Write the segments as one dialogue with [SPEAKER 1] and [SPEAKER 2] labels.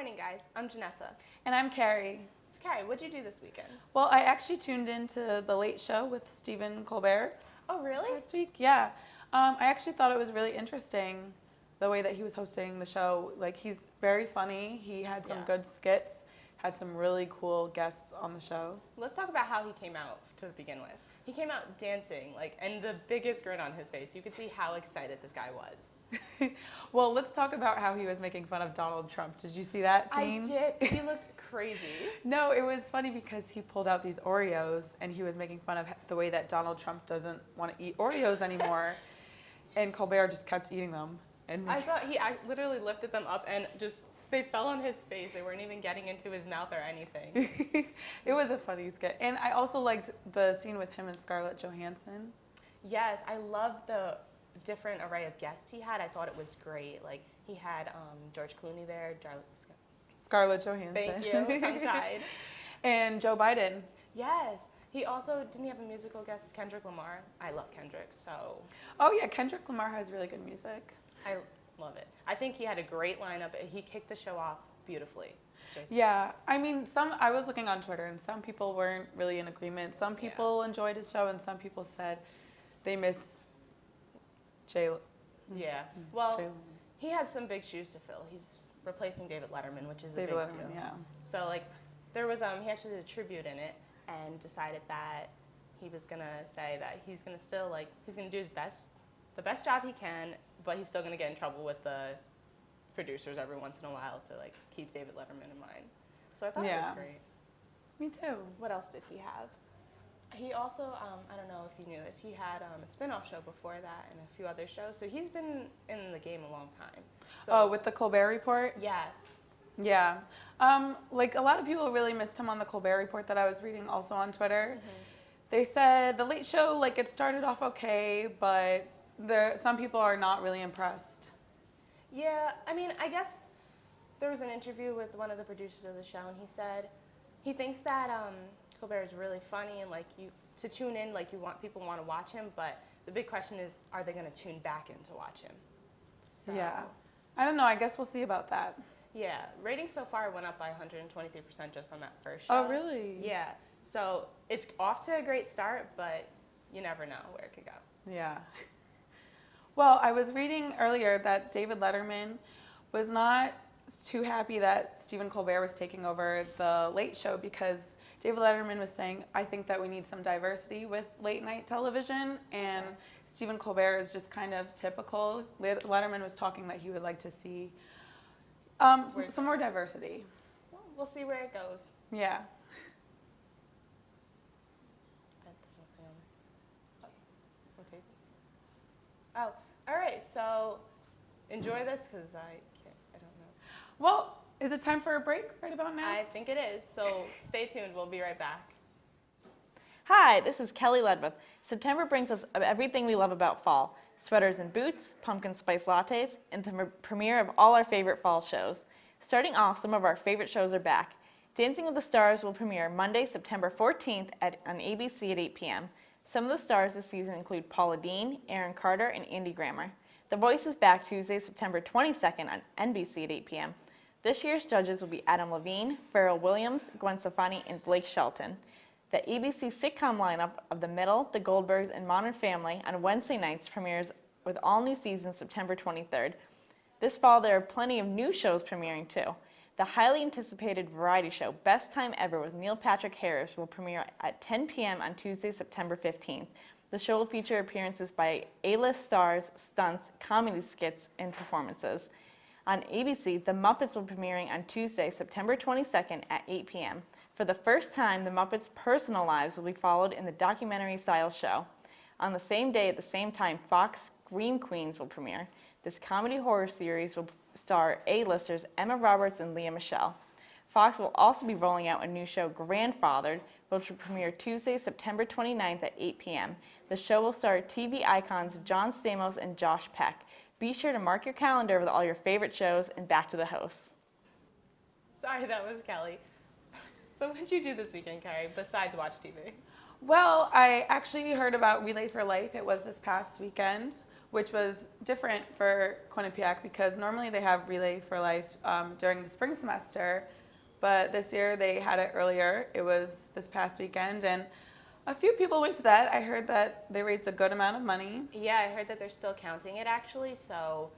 [SPEAKER 1] morning, guys. I'm Janessa.
[SPEAKER 2] And I'm Kari.
[SPEAKER 1] So, Kari, what'd you do this weekend?
[SPEAKER 2] Well, I actually tuned into The Late Show with Stephen Colbert.
[SPEAKER 1] Oh, really?
[SPEAKER 2] This week, yeah. I actually thought it was really interesting the way that he was hosting the show. Like, he's very funny. He had some good skits, had some really cool guests on the show.
[SPEAKER 1] Let's talk about how he came out to begin with. He came out dancing, and the biggest grin on his face. You could see how excited this guy was.
[SPEAKER 2] Well, let's talk about how he was making fun of Donald Trump. Did you see that scene?
[SPEAKER 1] I did. He looked crazy.
[SPEAKER 2] No, it was funny because he pulled out these Oreos and he was making fun of the way that Donald Trump doesn't want to eat Oreos anymore. And Colbert just kept eating them. And
[SPEAKER 1] I thought I literally lifted them up and they fell on his face. They weren't even getting into his mouth or anything.
[SPEAKER 2] It was a funny skit. And I also liked the scene with him and Scarlett Johansson.
[SPEAKER 1] Yes, I loved the different array of guests he had. I thought it was great. Like, he had George Clooney there,
[SPEAKER 2] Scarlett Johansson.
[SPEAKER 1] Thank you, tongue-tied.
[SPEAKER 2] And Joe Biden.
[SPEAKER 1] Yes. He also, didn't he have a musical guest, Kendrick Lamar? I love Kendrick, so.
[SPEAKER 2] Oh yeah, Kendrick Lamar has really good music.
[SPEAKER 1] I love it. I think he had a great lineup. He kicked the show off beautifully.
[SPEAKER 2] Yeah, I mean, I was looking on Twitter and some people weren't really in agreement. Some people enjoyed his show and some people said they miss Jay.
[SPEAKER 1] Yeah, well, he has some big shoes to fill. He's replacing David Letterman, which is a big deal.
[SPEAKER 2] Yeah.
[SPEAKER 1] So, there was, he actually did a tribute in it and decided that he was going to say that he's going to still, he's going to do the best job he can, but he's still going to get in trouble with the producers every once in a while to, keep David Letterman in mind. So I thought it was great.
[SPEAKER 2] Me too.
[SPEAKER 1] What else did he have? He also, I don't know if you knew this, he had a spin-off show before that and a few other shows. So he's been in the game a long time. So,
[SPEAKER 2] with the Colbert Report?
[SPEAKER 1] Yes.
[SPEAKER 2] Yeah. A lot of people really missed him on the Colbert Report that I was reading also on Twitter. Mm-hmm. They said The Late Show, it started off okay, but some people are not really impressed.
[SPEAKER 1] Yeah, I mean, I guess there was an interview with one of the producers of the show, and he said he thinks that Colbert is really funny and to tune in, people want to watch him, but the big question is, are they going to tune back in to watch him? So,
[SPEAKER 2] yeah. I don't know. I guess we'll see about that.
[SPEAKER 1] Yeah. Ratings so far went up by 123% just on that first
[SPEAKER 2] show.
[SPEAKER 1] Oh,
[SPEAKER 2] really?
[SPEAKER 1] Yeah. So it's off to a great start, but you never know where it could go.
[SPEAKER 2] Yeah. Well, I was reading earlier that David Letterman was not too happy that Stephen Colbert was taking over The Late Show because David Letterman was saying, I think that we need some diversity with late night television, and Stephen Colbert is just kind of typical. Letterman was talking that he would like to see some more diversity.
[SPEAKER 1] Well, we'll see where it goes.
[SPEAKER 2] Yeah.
[SPEAKER 1] Oh, all right. So enjoy this because I don't know.
[SPEAKER 2] Well, is it time for a break right about now?
[SPEAKER 1] I think it is. So stay tuned. We'll be right back.
[SPEAKER 3] Hi, this is Kelly Ledwith. September brings us everything we love about fall. Sweaters and boots, pumpkin spice lattes, and the premiere of all our favorite fall shows. Starting off, some of our favorite shows are back. Dancing with the Stars will premiere Monday, September 14th on ABC at 8 p.m. Some of the stars this season include Paula Deen, Aaron Carter, and Andy Grammer. The Voice is back Tuesday, September 22nd on NBC at 8 p.m. This year's judges will be Adam Levine, Pharrell Williams, Gwen Stefani, and Blake Shelton. The ABC sitcom lineup of The Middle, The Goldbergs, and Modern Family on Wednesday nights premieres with all new seasons September 23rd. This fall, there are plenty of new shows premiering too. The highly anticipated variety show Best Time Ever with Neil Patrick Harris will premiere at 10 p.m. on Tuesday, September 15th. The show will feature appearances by A-list stars, stunts, comedy skits, and performances. On ABC, The Muppets will be premiering on Tuesday, September 22nd at 8 p.m. For the first time, the Muppets' personal lives will be followed in the documentary-style show. On the same day at the same time, Fox Scream Queens will premiere. This comedy horror series will star A-listers Emma Roberts and Lea Michele. Fox will also be rolling out a new show, Grandfathered, which will premiere Tuesday, September 29th at 8 p.m. The show will star TV icons John Stamos and Josh Peck. Be sure to mark your calendar with all your favorite shows, and back to the hosts.
[SPEAKER 1] Sorry, that was Kelly. So what did you do this weekend, Kari, besides watch TV?
[SPEAKER 2] Well, I actually heard about Relay for Life. It was this past weekend which was different for Quinnipiac because normally they have Relay for Life during the spring semester, but this year they had it earlier. It was this past weekend, and a few people went to that. I heard that they raised a good amount of money.
[SPEAKER 1] Yeah, I heard that they're still counting it actually, so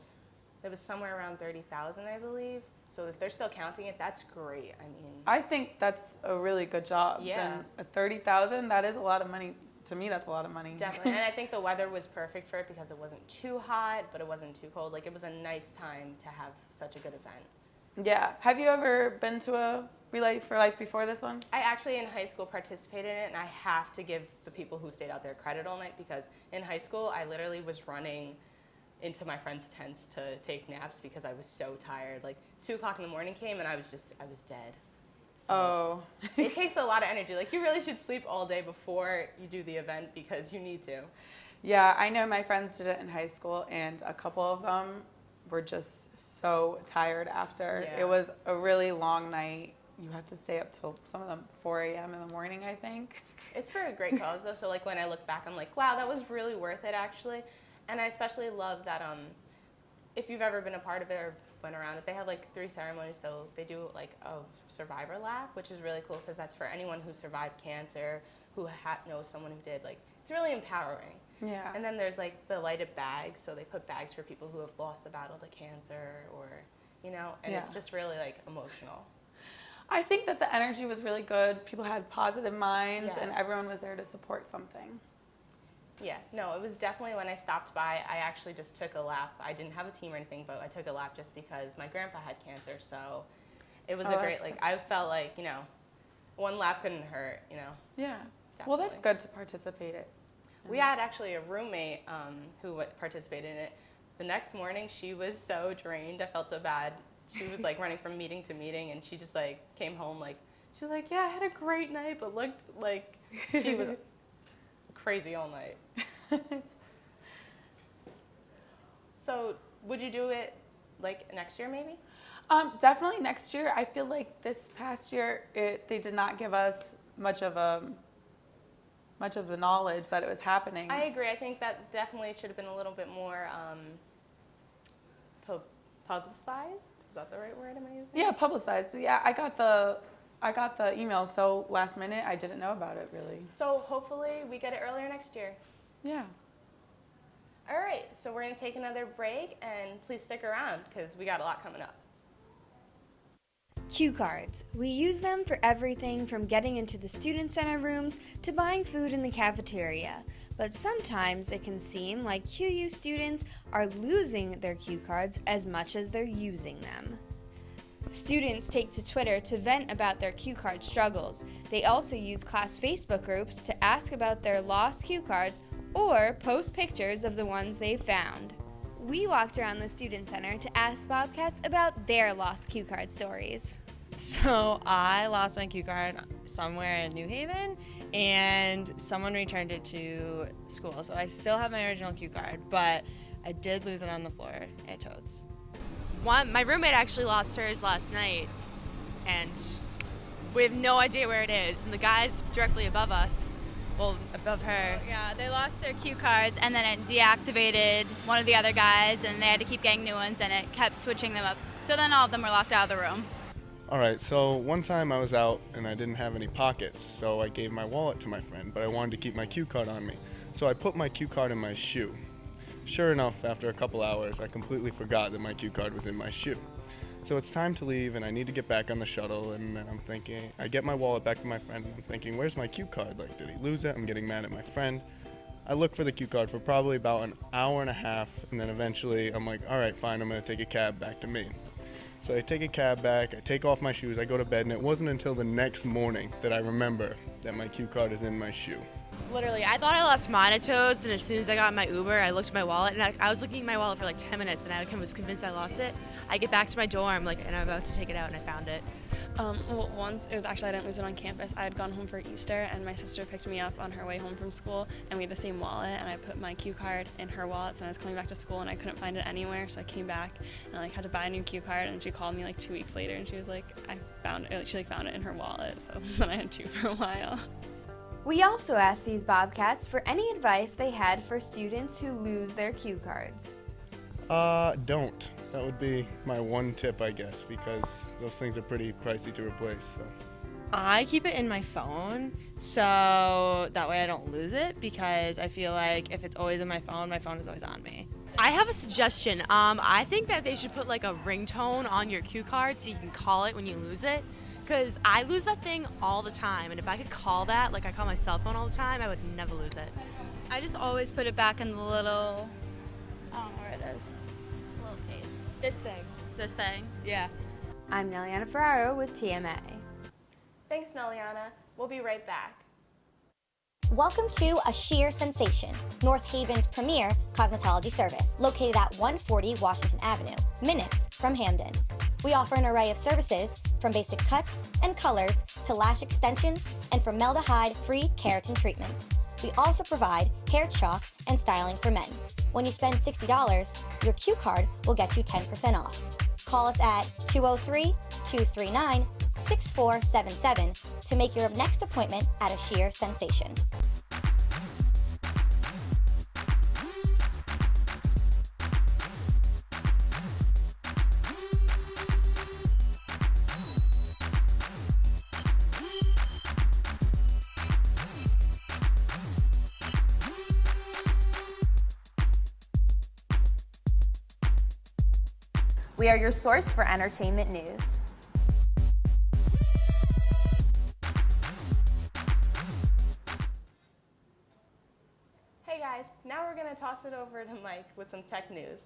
[SPEAKER 1] it was somewhere around 30,000, I believe. So if they're still counting it, that's great. I mean,
[SPEAKER 2] I think that's a really good job.
[SPEAKER 1] Yeah.
[SPEAKER 2] And 30,000, that is a lot of money. To me, that's a lot of money.
[SPEAKER 1] definitely. And I think the weather was perfect for it because it wasn't too hot, but it wasn't too cold. Like, it was a nice time to have such a good event.
[SPEAKER 2] Yeah. Have you ever been to a Relay for Life before this one?
[SPEAKER 1] I actually in high school participated in it, and I have to give the people who stayed out there credit all night because in high school I literally was running into my friends' tents to take naps because I was so tired. Like 2 o'clock in the morning came and I was dead. So
[SPEAKER 2] Oh.
[SPEAKER 1] it takes a lot of energy. Like you really should sleep all day before you do the event because you need to.
[SPEAKER 2] Yeah, I know my friends did it in high school, and a couple of them were just so tired after.
[SPEAKER 1] Yeah.
[SPEAKER 2] It was a really long night. You have to stay up till some of them 4 a.m. in the morning, I think.
[SPEAKER 1] It's for a great cause though. So like when I look back, I'm like, wow, that was really worth it actually. And I especially love that if you've ever been a part of it or went around it, they have like 3 ceremonies. So they do like a survivor lap, which is really cool because that's for anyone who survived cancer, who knows someone who did. Like it's really empowering.
[SPEAKER 2] Yeah.
[SPEAKER 1] And then there's like the lighted bags. So they put bags for people who have lost the battle to cancer or, and it's
[SPEAKER 2] Yeah.
[SPEAKER 1] just really like emotional.
[SPEAKER 2] I think that the energy was really good. People had positive minds, and
[SPEAKER 1] Yes.
[SPEAKER 2] everyone was there to support something.
[SPEAKER 1] Yeah, no, it was definitely when I stopped by, I actually just took a lap. I didn't have a team or anything, but I took a lap just because my grandpa had cancer, so it was
[SPEAKER 2] Oh,
[SPEAKER 1] a great,
[SPEAKER 2] that's-
[SPEAKER 1] I felt like, one lap couldn't hurt,
[SPEAKER 2] Yeah. Well, that's
[SPEAKER 1] Definitely.
[SPEAKER 2] good to participate in.
[SPEAKER 1] We had actually a roommate who participated in it. The next morning, she was so drained. I felt so bad. She was like running from meeting to meeting, and she just like came home like, she was like, yeah, I had a great night, but looked like she was crazy all night. So would you do it like next year maybe?
[SPEAKER 2] Definitely next year. I feel like this past year, they did not give us much of the knowledge that it was happening.
[SPEAKER 1] I agree. I think that definitely should have been a little bit more publicized. Is that the right word I'm using?
[SPEAKER 2] Yeah, publicized. So, yeah, I got the email so last minute. I didn't know about it really.
[SPEAKER 1] So hopefully we get it earlier next year.
[SPEAKER 2] Yeah.
[SPEAKER 1] All right, so we're going to take another break, and please stick around because we got a lot coming up.
[SPEAKER 4] Cue cards. We use them for everything from getting into the student center rooms to buying food in the cafeteria. But sometimes it can seem like QU students are losing their cue cards as much as they're using them. Students take to Twitter to vent about their cue card struggles. They also use class Facebook groups to ask about their lost cue cards or post pictures of the ones they found. We walked around the student center to ask Bobcats about their lost cue card stories.
[SPEAKER 5] So I lost my cue card somewhere in New Haven, and someone returned it to school. So I still have my original cue card, but I did lose it on the floor at Toads.
[SPEAKER 6] My roommate actually lost hers last night, and we have no idea where it is. And the guys directly above us, well, above her.
[SPEAKER 7] Yeah, they lost their cue cards, and then it deactivated one of the other guys, and they had to keep getting new ones, and it kept switching them up. So then all of them were locked out of the room.
[SPEAKER 8] All right, so one time I was out and I didn't have any pockets, so I gave my wallet to my friend, but I wanted to keep my cue card on me. So I put my cue card in my shoe. Sure enough, after a couple hours, I completely forgot that my cue card was in my shoe. So it's time to leave and I need to get back on the shuttle, and then I'm thinking, I get my wallet back to my friend and I'm thinking, where's my cue card? Like, did he lose it? I'm getting mad at my friend. I look for the cue card for probably about an hour and a half, and then eventually I'm like, all right, fine, I'm gonna take a cab back to me. So I take a cab back, I take off my shoes, I go to bed, and it wasn't until the next morning that I remember that my cue card is in my shoe.
[SPEAKER 6] Literally, I thought I lost mine at Toads, and as soon as I got in my Uber, I looked at my wallet, and I was looking at my wallet for like 10 minutes, and I was convinced I lost it. I get back to my dorm, and I'm about to take it out, and I found it.
[SPEAKER 9] Well, once, it was actually, I didn't lose it on campus. I had gone home for Easter, and my sister picked me up on her way home from school, and we had the same wallet, and I put my cue card in her wallet, so I was coming back to school, and I couldn't find it anywhere, so I came back, and I had to buy a new cue card, and she called me like 2 weeks later, and she was like, I found it, she found it in her wallet, so then I had two for a while.
[SPEAKER 4] We also asked these Bobcats for any advice they had for students who lose their cue cards.
[SPEAKER 8] Don't. That would be my one tip, I guess, because those things are pretty pricey to replace. So.
[SPEAKER 5] I keep it in my phone so that way I don't lose it, because I feel like if it's always in my phone is always on me.
[SPEAKER 6] I have a suggestion. I think that they should put like a ringtone on your cue card so you can call it when you lose it. Because I lose that thing all the time, and if I could call that, like I call my cell phone all the time, I would never lose it.
[SPEAKER 7] I just always put it back in the little, I don't know where it is, little case. This thing.
[SPEAKER 6] Yeah.
[SPEAKER 4] I'm Neliana Ferraro with TMA.
[SPEAKER 1] Thanks, Neliana. We'll be right back.
[SPEAKER 10] Welcome to A Sheer Sensation, North Haven's premier cosmetology service, located at 140 Washington Avenue, minutes from Hamden. We offer an array of services, from basic cuts and colors to lash extensions and formaldehyde-free keratin treatments. We also provide hair chalk and styling for men. When you spend $60, your cue card will get you 10% off. Call us at 203-239-6477 to make your next appointment at A Sheer Sensation.
[SPEAKER 11] We are your source for entertainment news.
[SPEAKER 1] Hey guys, now we're going to toss it over to Mike with some tech news.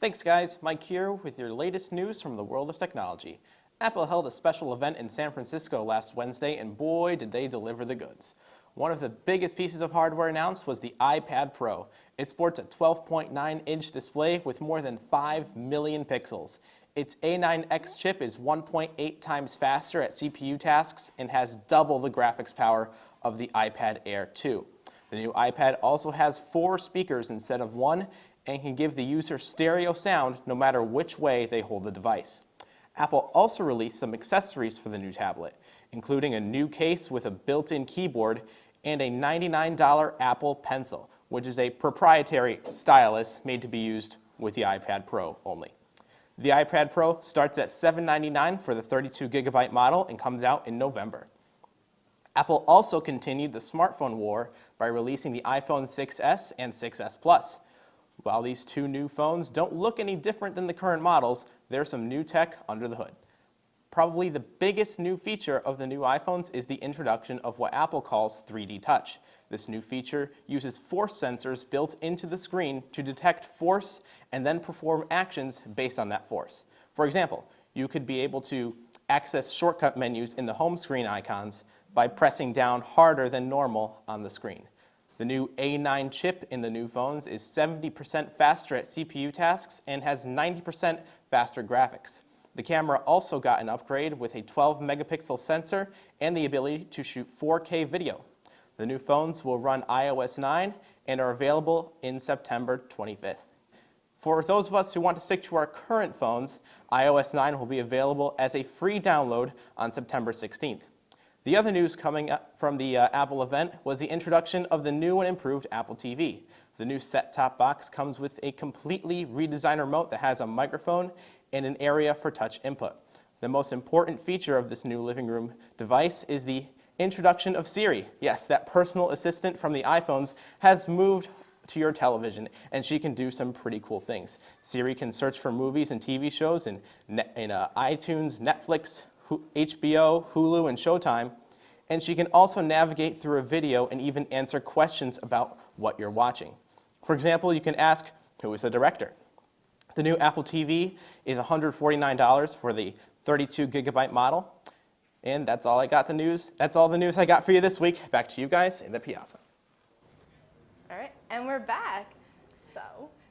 [SPEAKER 12] Thanks guys, Mike here with your latest news from the world of technology. Apple held a special event in San Francisco last Wednesday, and boy did they deliver the goods. One of the biggest pieces of hardware announced was the iPad Pro. It sports a 12.9-inch display with more than 5 million pixels. Its A9X chip is 1.8 times faster at CPU tasks and has double the graphics power of the iPad Air 2. The new iPad also has 4 speakers instead of 1 and can give the user stereo sound no matter which way they hold the device. Apple also released some accessories for the new tablet, including a new case with a built-in keyboard and a $99 Apple Pencil, which is a proprietary stylus made to be used with the iPad Pro only. The iPad Pro starts at $799 for the 32GB model and comes out in November. Apple also continued the smartphone war by releasing the iPhone 6s and 6s Plus. While these two new phones don't look any different than the current models, there's some new tech under the hood. Probably the biggest new feature of the new iPhones is the introduction of what Apple calls 3D Touch. This new feature uses force sensors built into the screen to detect force and then perform actions based on that force. For example, you could be able to access shortcut menus in the home screen icons by pressing down harder than normal on the screen. The new A9 chip in the new phones is 70% faster at CPU tasks and has 90% faster graphics. The camera also got an upgrade with a 12-megapixel sensor and the ability to shoot 4K video. The new phones will run iOS 9 and are available in September 25th. For those of us who want to stick to our current phones, iOS 9 will be available as a free download on September 16th. The other news coming up from the Apple event was the introduction of the new and improved Apple TV. The new set-top box comes with a completely redesigned remote that has a microphone and an area for touch input. The most important feature of this new living room device is the introduction of Siri. Yes, that personal assistant from the iPhones has moved to your television, and she can do some pretty cool things. Siri can search for movies and TV shows in iTunes, Netflix, HBO, Hulu, and Showtime, and she can also navigate through a video and even answer questions about what you're watching. For example, you can ask, who is the director? The new Apple TV is $149 for the 32GB model. And that's all I got the news. That's all the news I got for you this week. Back to you guys in the piazza.
[SPEAKER 1] All right, and we're back. So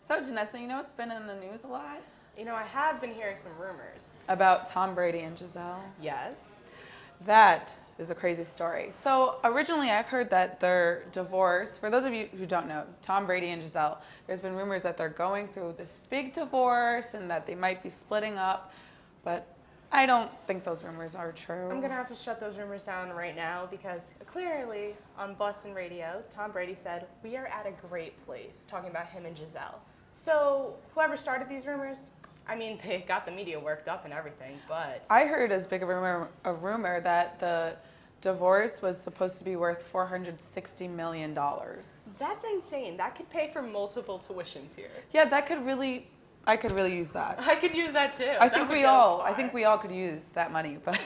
[SPEAKER 2] Janessa, you know what's been in the news a lot?
[SPEAKER 1] You know, I have been hearing some rumors.
[SPEAKER 2] About Tom Brady and Giselle.
[SPEAKER 1] Yes.
[SPEAKER 2] That is a crazy story. So originally I've heard that they're divorced. For those of you who don't know, Tom Brady and Giselle, there's been rumors that they're going through this big divorce and that they might be splitting up. But I don't think those rumors are true.
[SPEAKER 1] I'm going to have to shut those rumors down right now because clearly on Boston radio, Tom Brady said, "We are at a great place," talking about him and Giselle. So whoever started these rumors, I mean, they got the media worked up and everything, but...
[SPEAKER 2] I heard as big of a rumor that the divorce was supposed to be worth $460 million.
[SPEAKER 1] That's insane. That could pay for multiple tuitions here.
[SPEAKER 2] Yeah, I could really use that.
[SPEAKER 1] I could use that too.
[SPEAKER 2] I think we all could use that money, but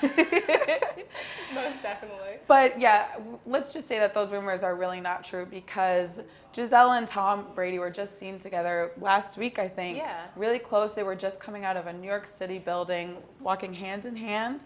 [SPEAKER 1] most definitely.
[SPEAKER 2] But yeah, let's just say that those rumors are really not true because Giselle and Tom Brady were just seen together last week, I think.
[SPEAKER 1] Yeah.
[SPEAKER 2] Really close. They were just coming out of a New York City building, walking hand in hand.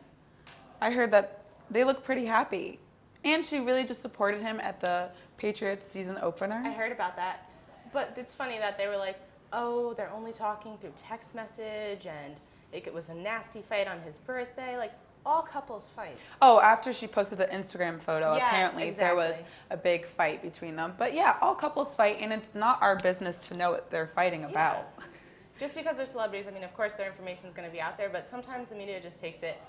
[SPEAKER 2] I heard that they look pretty happy. And she really just supported him at the Patriots season opener.
[SPEAKER 1] I heard about that. But it's funny that they were like, oh, they're only talking through text message, and it was a nasty fight on his birthday. Like, all couples fight.
[SPEAKER 2] Oh, after she posted the Instagram photo,
[SPEAKER 1] Yes,
[SPEAKER 2] apparently there was a big fight between them. But yeah, all couples fight, and it's not our business to know what they're fighting about.
[SPEAKER 1] Just because they're celebrities, I mean, of course their information is going to be out there, but sometimes the media just takes it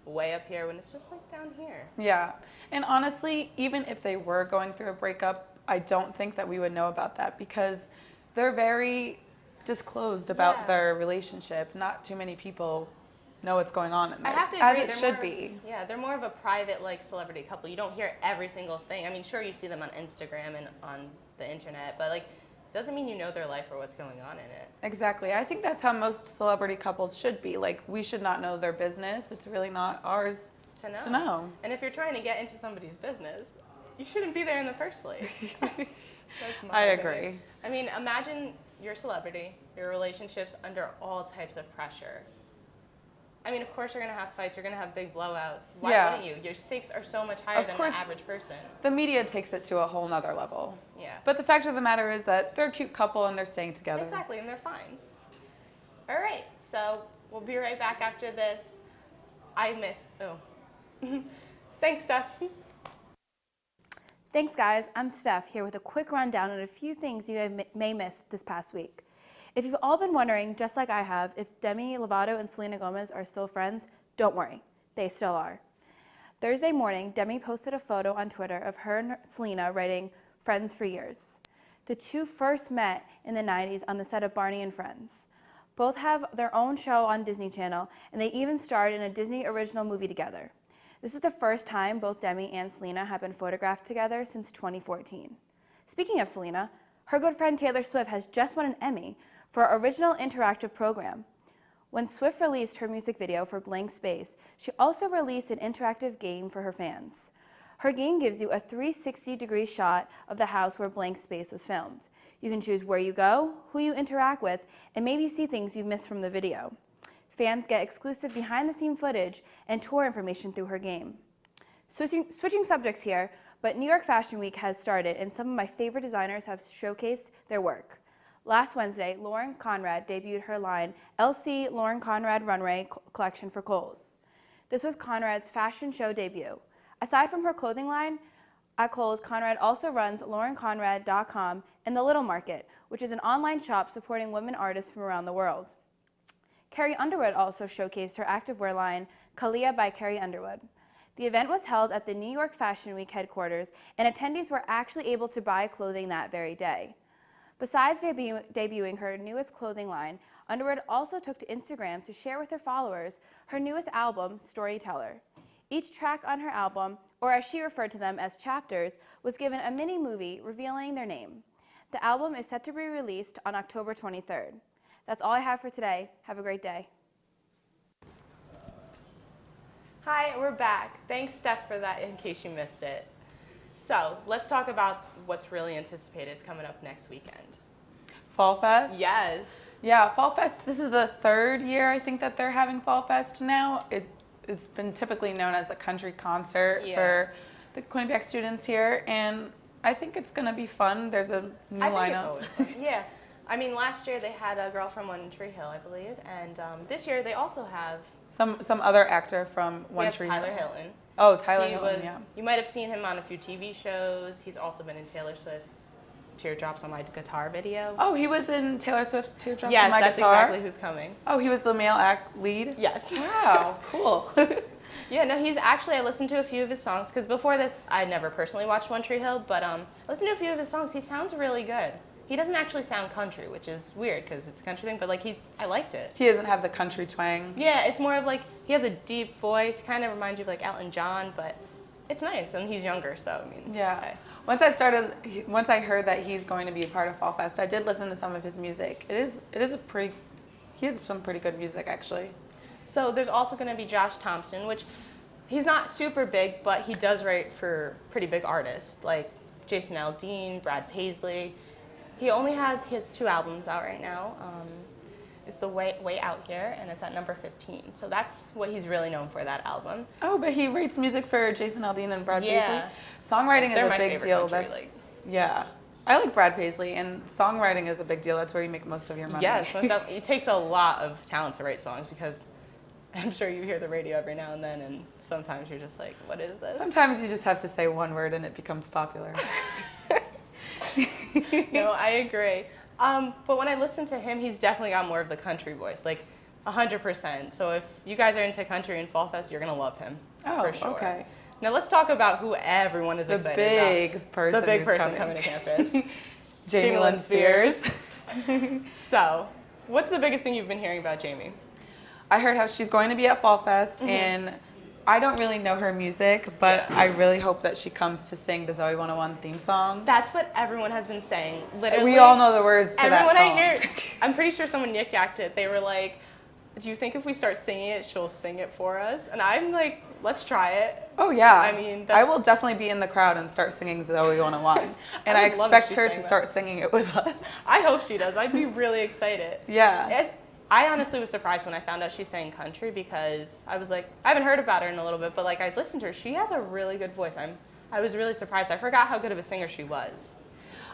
[SPEAKER 1] way up here when it's just like down here.
[SPEAKER 2] Yeah, and honestly, even if they were going through a breakup, I don't think that we would know about that because they're very disclosed about their relationship. Not too many people know what's going on in there.
[SPEAKER 1] I have to agree.
[SPEAKER 2] As it should be.
[SPEAKER 1] Yeah, they're more of a private, like, celebrity couple. You don't hear every single thing. I mean, sure, you see them on Instagram and on the internet, but, like, doesn't mean you know their life or what's going on in it.
[SPEAKER 2] Exactly. I think that's how most celebrity couples should be. Like, we should not know their business. It's really not ours to know.
[SPEAKER 1] And if you're trying to get into somebody's business, you shouldn't be there in the first place. That's my
[SPEAKER 2] I
[SPEAKER 1] opinion.
[SPEAKER 2] agree.
[SPEAKER 1] I mean, imagine you're a celebrity, your relationship's under all types of pressure. I mean, of course you're going to have fights, you're going to have big blowouts. Why wouldn't you? Your stakes are so much higher than the average person.
[SPEAKER 2] The media takes it to a whole nother level.
[SPEAKER 1] Yeah.
[SPEAKER 2] But the fact of the matter is that they're a cute couple and they're staying together.
[SPEAKER 1] Exactly, and they're fine. All right, so we'll be right back after this. Thanks, Steph.
[SPEAKER 13] Thanks, guys. I'm Steph here with a quick rundown on a few things you may miss this past week. If you've all been wondering, just like I have, if Demi Lovato and Selena Gomez are still friends, don't worry. They still are. Thursday morning, Demi posted a photo on Twitter of her and Selena writing, "Friends for years." The two first met in the 90s on the set of Barney and Friends. Both have their own show on Disney Channel, and they even starred in a Disney original movie together. This is the first time both Demi and Selena have been photographed together since 2014. Speaking of Selena, her good friend Taylor Swift has just won an Emmy for Original Interactive Program. When Swift released her music video for Blank Space, she also released an interactive game for her fans. Her game gives you a 360-degree shot of the house where Blank Space was filmed. You can choose where you go, who you interact with, and maybe see things you've missed from the video. Fans get exclusive behind-the-scenes footage and tour information through her game. Switching subjects here, but New York Fashion Week has started, and some of my favorite designers have showcased their work. Last Wednesday, Lauren Conrad debuted her line LC Lauren Conrad Runway collection for Kohl's. This was Conrad's fashion show debut. Aside from her clothing line, at Kohl's, Conrad also runs laurenconrad.com and The Little Market, which is an online shop supporting women artists from around the world. Carrie Underwood also showcased her activewear line, Kalia by Carrie Underwood. The event was held at the New York Fashion Week headquarters, and attendees were actually able to buy clothing that very day. Besides debuting her newest clothing line, Underwood also took to Instagram to share with her followers her newest album, Storyteller. Each track on her album, or as she referred to them as chapters, was given a mini movie revealing their name. The album is set to be released on October 23rd. That's all I have for today. Have a great day.
[SPEAKER 1] Hi, we're back. Thanks, Steph, for that in case you missed it. So let's talk about what's really anticipated. It's coming up next weekend.
[SPEAKER 2] Fall Fest?
[SPEAKER 1] Yes.
[SPEAKER 2] Yeah, Fall Fest, this is the third year I think that they're having Fall Fest now. It's been typically known as a country concert for the Quinnipiac students here, and I think it's going to be fun. There's a new lineup.
[SPEAKER 1] I think it's always fun. Yeah. I mean, last year they had a girl from One Tree Hill, I believe, and this year they also have
[SPEAKER 2] some other actor from One Tree Hill.
[SPEAKER 1] Tyler Hilton.
[SPEAKER 2] Oh, Tyler Hilton, yeah.
[SPEAKER 1] You might have seen him on a few TV shows. He's also been in Taylor Swift's Teardrops on My Guitar video.
[SPEAKER 2] Oh, he was in Taylor Swift's Teardrops
[SPEAKER 1] Yes,
[SPEAKER 2] on My
[SPEAKER 1] that's
[SPEAKER 2] Guitar?
[SPEAKER 1] exactly who's coming.
[SPEAKER 2] Oh, he was the male act lead?
[SPEAKER 1] Yes.
[SPEAKER 2] Wow, cool.
[SPEAKER 1] Yeah, no, he's actually, I listened to a few of his songs, because before this, I never personally watched One Tree Hill, but I listened to a few of his songs. He sounds really good. He doesn't actually sound country, which is weird, because it's a country thing, but like, I liked it.
[SPEAKER 2] He doesn't have the country twang.
[SPEAKER 1] Yeah, it's more of like, he has a deep voice, kind of reminds you of like Elton John, but it's nice, and he's younger, so I mean.
[SPEAKER 2] Yeah. Once I heard that he's going to be a part of Fall Fest, I did listen to some of his music. He has some pretty good music, actually.
[SPEAKER 1] So there's also going to be Josh Thompson, which he's not super big, but he does write for pretty big artists like Jason Aldean, Brad Paisley. He has 2 albums out right now. It's The Way Out Here, and it's at number 15. So that's what he's really known for, that album.
[SPEAKER 2] Oh, but he writes music for Jason Aldean and Brad
[SPEAKER 1] Yeah.
[SPEAKER 2] Paisley. Songwriting
[SPEAKER 1] They're
[SPEAKER 2] is
[SPEAKER 1] my
[SPEAKER 2] a big
[SPEAKER 1] favorite
[SPEAKER 2] deal.
[SPEAKER 1] country,
[SPEAKER 2] Yeah. I like Brad Paisley, and songwriting is a big deal. That's where you make most of your money.
[SPEAKER 1] Yes, it takes a lot of talent to write songs, because I'm sure you hear the radio every now and then, and sometimes you're just like, what is this?
[SPEAKER 2] Sometimes you just have to say one word and it becomes popular.
[SPEAKER 1] No, I agree. But when I listen to him, he's definitely got more of the country voice, like 100%. So if you guys are into country and Fall Fest, you're going to love him, for sure.
[SPEAKER 2] Okay.
[SPEAKER 1] Now let's talk about who everyone is excited about. The big person coming to campus.
[SPEAKER 2] Jamie Lynn Spears.
[SPEAKER 1] So, what's the biggest thing you've been hearing about Jamie?
[SPEAKER 2] I heard how she's going to be at Fall Fest, and I don't really know her music, but I really hope that she comes to sing the Zoe 101 theme song.
[SPEAKER 1] That's what everyone has been saying. Literally,
[SPEAKER 2] we all know the words to that song.
[SPEAKER 1] Everyone I hear, I'm pretty sure someone yik-yacked it. They were like, do you think if we start singing it, she'll sing it for us? And I'm like, let's try it.
[SPEAKER 2] Oh, yeah.
[SPEAKER 1] I mean,
[SPEAKER 2] I will definitely be in the crowd and start singing Zoe 101. And I expect her to start singing it with us.
[SPEAKER 1] I hope she does. I'd be really excited.
[SPEAKER 2] Yeah.
[SPEAKER 1] I honestly was surprised when I found out she sang country, because I was like, I haven't heard about her in a little bit, but like I listened to her. She has a really good voice. I was really surprised. I forgot how good of a singer she was.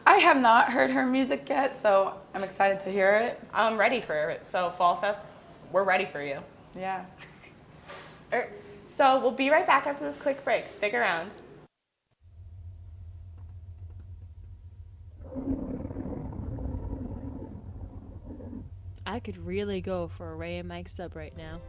[SPEAKER 2] I have not heard her music yet, so I'm excited to hear it.
[SPEAKER 1] I'm ready for it. So Fall Fest, we're ready for you.
[SPEAKER 2] Yeah.
[SPEAKER 1] So we'll be right back after this quick break. Stick around.
[SPEAKER 14] I could really go for a Ray and Mike sub right now.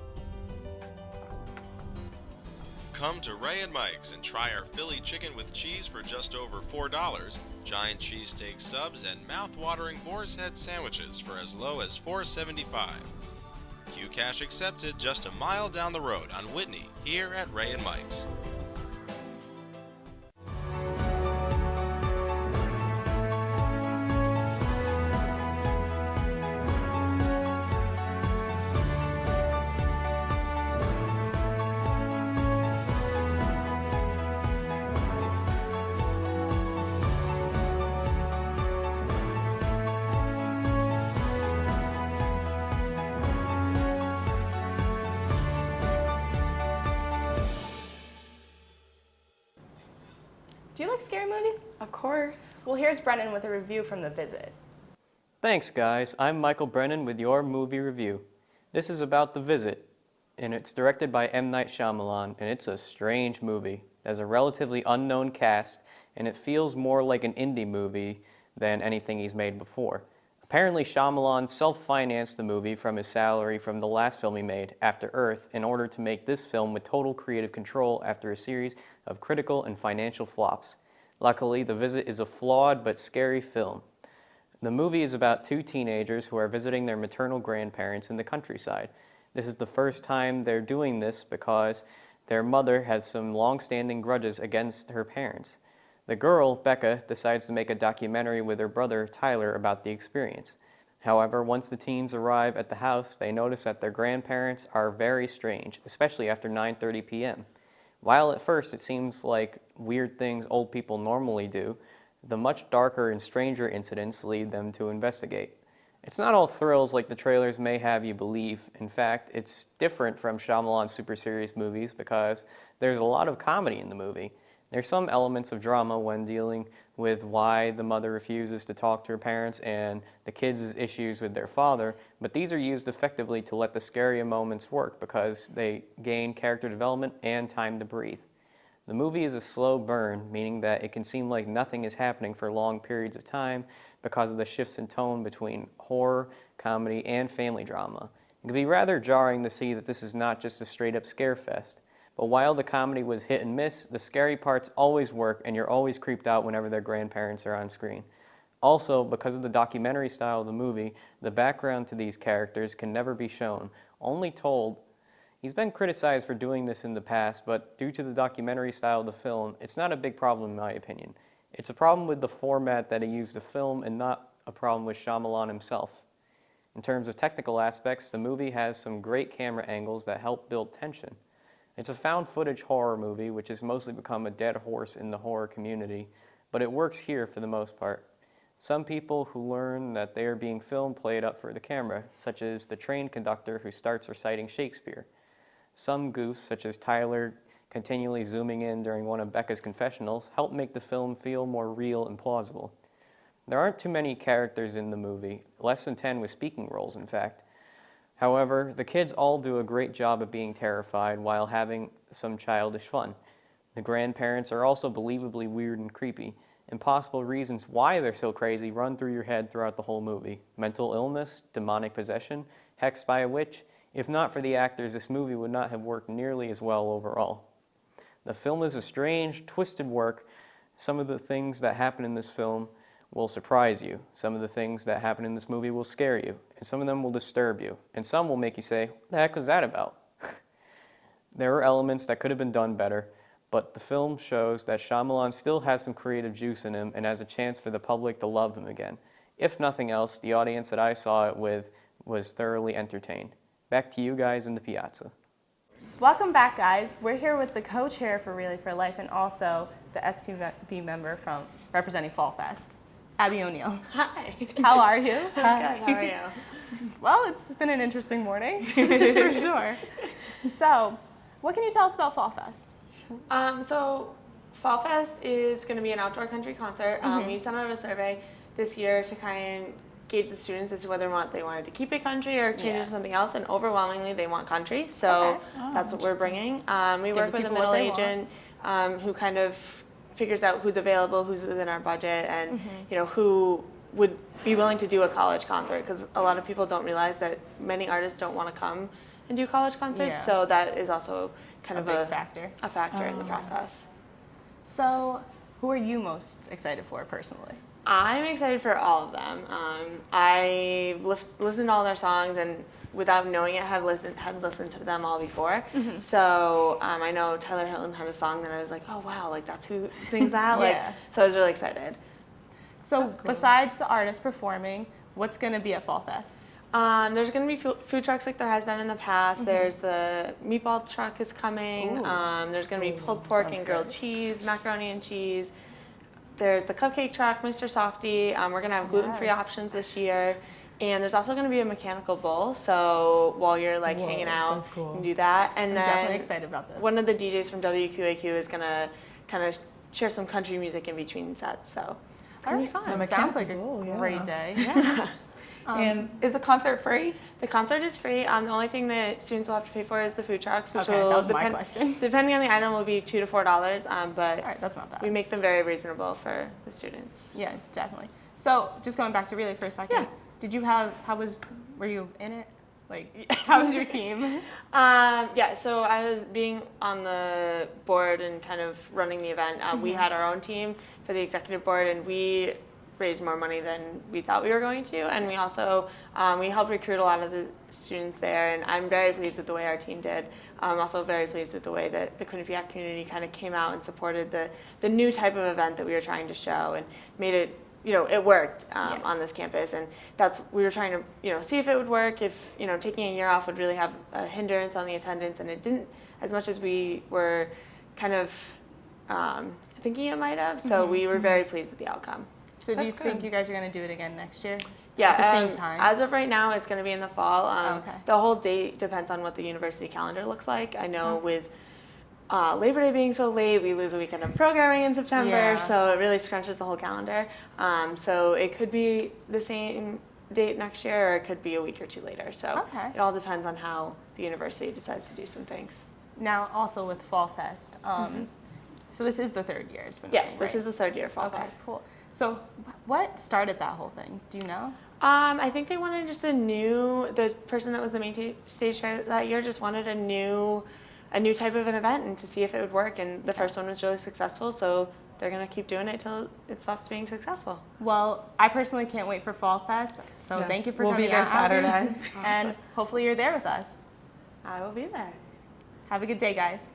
[SPEAKER 15] Come to Ray and Mike's and try our Philly chicken with cheese for just over $4, giant cheesesteak subs, and mouth-watering boar's head sandwiches for as low as $4.75. Q-Cash accepted just a mile down the road on Whitney, here at Ray and Mike's.
[SPEAKER 1] Do you like scary movies?
[SPEAKER 2] Of course.
[SPEAKER 1] Well, here's Brennan with a review from The Visit.
[SPEAKER 16] Thanks, guys. I'm Michael Brennan with your movie review. This is about The Visit, and it's directed by M. Night Shyamalan, and it's a strange movie. It has a relatively unknown cast, and it feels more like an indie movie than anything he's made before. Apparently, Shyamalan self-financed the movie from his salary from the last film he made, After Earth, in order to make this film with total creative control after a series of critical and financial flops. Luckily, The Visit is a flawed but scary film. The movie is about 2 teenagers who are visiting their maternal grandparents in the countryside. This is the first time they're doing this because their mother has some long-standing grudges against her parents. The girl, Becca, decides to make a documentary with her brother, Tyler, about the experience. However, once the teens arrive at the house, they notice that their grandparents are very strange, especially after 9:30 p.m. While at first it seems like weird things old people normally do, the much darker and stranger incidents lead them to investigate. It's not all thrills like the trailers may have you believe. In fact, it's different from Shyamalan's super serious movies because there's a lot of comedy in the movie. There's some elements of drama when dealing with why the mother refuses to talk to her parents and the kids' issues with their father, but these are used effectively to let the scarier moments work because they gain character development and time to breathe. The movie is a slow burn, meaning that it can seem like nothing is happening for long periods of time because of the shifts in tone between horror, comedy, and family drama. It can be rather jarring to see that this is not just a straight-up scare fest. But while the comedy was hit and miss, the scary parts always work, and you're always creeped out whenever their grandparents are on screen. Also, because of the documentary style of the movie, the background to these characters can never be shown, only told. He's been criticized for doing this in the past, but due to the documentary style of the film, it's not a big problem in my opinion. It's a problem with the format that he used to film and not a problem with Shyamalan himself. In terms of technical aspects, the movie has some great camera angles that help build tension. It's a found footage horror movie, which has mostly become a dead horse in the horror community, but it works here for the most part. Some people who learn that they are being filmed play it up for the camera, such as the train conductor who starts reciting Shakespeare. Some goofs, such as Tyler continually zooming in during one of Becca's confessionals, help make the film feel more real and plausible. There aren't too many characters in the movie, less than 10 with speaking roles, in fact. However, the kids all do a great job of being terrified while having some childish fun. The grandparents are also believably weird and creepy, and possible reasons why they're so crazy run through your head throughout the whole movie. Mental illness, demonic possession, hexed by a witch. If not for the actors, this movie would not have worked nearly as well overall. The film is a strange, twisted work. Some of the things that happen in this film will surprise you. Some of the things that happen in this movie will scare you, and some of them will disturb you, and some will make you say, what the heck was that about? There are elements that could have been done better, but the film shows that Shyamalan still has some creative juice in him and has a chance for the public to love him again. If nothing else, the audience that I saw it with was thoroughly entertained. Back to you guys in the piazza.
[SPEAKER 1] Welcome back, guys. We're here with the co-chair for Relay for Life and also the SPB member from representing Fall Fest, Abby O'Neill.
[SPEAKER 17] Hi.
[SPEAKER 1] How are you?
[SPEAKER 17] Hi. Good. How are you?
[SPEAKER 1] Well, it's been an interesting morning, for sure. So, what can you tell us about Fall Fest?
[SPEAKER 17] So Fall Fest is going to be an outdoor country concert. We sent out a survey this year to kind of gauge the students as to whether or not they wanted to keep it country or change it to something else, and overwhelmingly they want country, so that's what we're bringing. We work with a middle agent who kind of figures out who's available, who's within our budget, and you know, who would be willing to do a college concert, because a lot of people don't realize that many artists don't want to come and do college concerts, so that is also kind of a factor in the process.
[SPEAKER 1] So who are you most excited for personally?
[SPEAKER 17] I'm excited for all of them. I listened to all their songs, and without knowing it, had listened to them all before. So I know Tyler Hilton had a song that I was like, oh wow, like that's who sings that. Like, so I was really excited.
[SPEAKER 1] So besides the artists performing, what's going to be at Fall Fest?
[SPEAKER 17] There's going to be food trucks like there has been in the past. There's the meatball truck is coming. There's going to be pulled pork and grilled cheese, macaroni and cheese. There's the cupcake truck, Mr. Softy. We're going to have gluten-free options this year. And there's also going to be a mechanical bull. So while you're like hanging out, you can do that. And
[SPEAKER 1] I'm
[SPEAKER 17] then
[SPEAKER 1] definitely excited about this.
[SPEAKER 17] One of the DJs from WQAQ is going to kind of share some country music in between sets. So it's going to be fun.
[SPEAKER 1] So sounds like a great day.
[SPEAKER 17] Yeah.
[SPEAKER 2] And is the concert free?
[SPEAKER 17] The concert is free. The only thing that students will have to pay for is the food trucks, which
[SPEAKER 1] that
[SPEAKER 17] will
[SPEAKER 1] was my question.
[SPEAKER 17] Depending on the item, will be $2 to $4. But
[SPEAKER 1] that's not bad.
[SPEAKER 17] We make them very reasonable for the students.
[SPEAKER 1] Yeah, definitely. So just going back to Relay for a second, were you in it? Like, how was your team?
[SPEAKER 17] So I was being on the board and kind of running the event. We had our own team for the executive board, and we raised more money than we thought we were going to, and we also we helped recruit a lot of the students there, and I'm very pleased with the way our team did. I'm also very pleased with the way that the Quinnipiac community kind of came out and supported the new type of event that we were trying to show, and made it, it worked on this campus, and we were trying to see if it would work, if taking a year off would really have a hindrance on the attendance, and it didn't as much as we were kind of thinking it might have, so we were very pleased with the outcome.
[SPEAKER 1] So do you think you guys are going to do it again next year?
[SPEAKER 17] Yeah,
[SPEAKER 1] at the same time?
[SPEAKER 17] As of right now, it's going to be in the fall. The whole date depends on what the university calendar looks like. I know with Labor Day being so late, we lose a weekend of programming in September, so it really scrunches the whole calendar. So it could be the same date next year, or it could be a week or two later. So it all depends on how the university decides to do some things.
[SPEAKER 1] Now, also with Fall Fest, So this is the third year it's been
[SPEAKER 17] Yes,
[SPEAKER 1] running,
[SPEAKER 17] this
[SPEAKER 1] right?
[SPEAKER 17] is the third year Fall
[SPEAKER 1] Okay,
[SPEAKER 17] Fest.
[SPEAKER 1] cool. So what started that whole thing? Do you know?
[SPEAKER 17] I think they wanted just the person that was the main stage chair that year just wanted a new type of an event and to see if it would work. And the first one was really successful, so they're going to keep doing it till it stops being successful.
[SPEAKER 1] Well, I personally can't wait for Fall Fest, so
[SPEAKER 2] Yes,
[SPEAKER 1] thank you for
[SPEAKER 2] we'll
[SPEAKER 1] coming
[SPEAKER 2] be there
[SPEAKER 1] out.
[SPEAKER 2] Saturday.
[SPEAKER 1] And hopefully you're there with us.
[SPEAKER 17] I will be there.
[SPEAKER 1] Have a good day, guys.